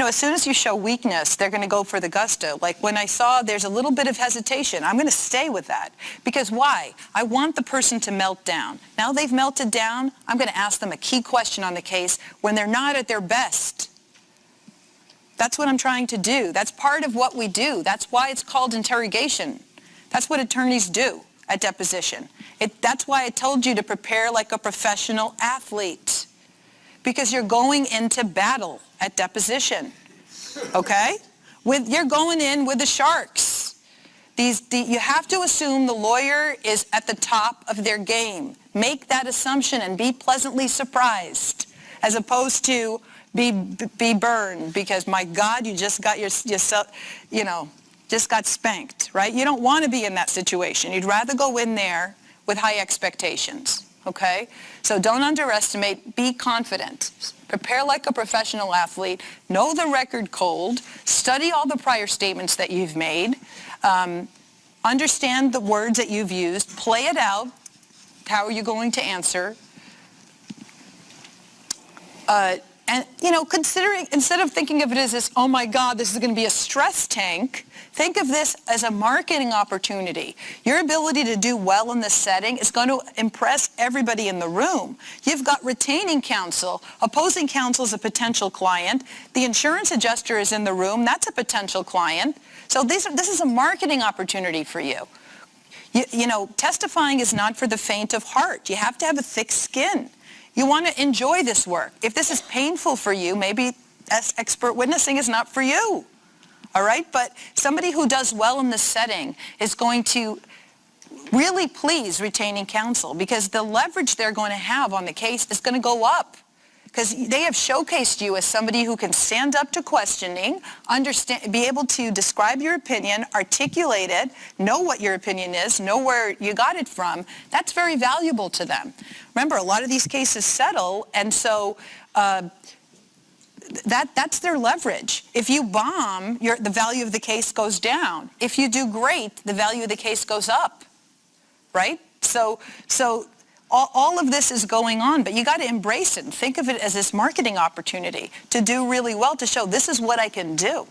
As soon as you show weakness, they're going to go for the gusto. Like when I saw there's a little bit of hesitation, I'm going to stay with that. Because why? I want the person to melt down. Now they've melted down, I'm going to ask them a key question on the case when they're not at their best. That's what I'm trying to do. That's part of what we do. That's why it's called interrogation. That's what attorneys do at deposition. That's why I told you to prepare like a professional athlete. Because you're going into battle at deposition, okay? You're going in with the sharks. You have to assume the lawyer is at the top of their game. Make that assumption and be pleasantly surprised, as opposed to be burned because, my God, you just got yourself, just got spanked, right? You don't want to be in that situation. You'd rather go in there with high expectations. Okay? So don't underestimate, be confident. Prepare like a professional athlete, know the record cold, study all the prior statements that you've made, understand the words that you've used, play it out, how are you going to answer, and, considering, instead of thinking of it as this, oh my God, this is going to be a stress tank, think of this as a marketing opportunity. Your ability to do well in this setting is going to impress everybody in the room. You've got retaining counsel. Opposing counsel is a potential client. The insurance adjuster is in the room. That's a potential client. So this is a marketing opportunity for you. Testifying is not for the faint of heart. You have to have a thick skin. You want to enjoy this work. If this is painful for you, maybe expert witnessing is not for you. All right? But somebody who does well in this setting is going to really please retaining counsel because the leverage they're going to have on the case is going to go up because they have showcased you as somebody who can stand up to questioning, be able to describe your opinion, articulate it, know what your opinion is, know where you got it from. That's very valuable to them. Remember, a lot of these cases settle, and so that's their leverage. If you bomb, the value of the case goes down. If you do great, the value of the case goes up, right? So all of this is going on, but you got to embrace it and think of it as this marketing opportunity to do really well, to show this is what I can do.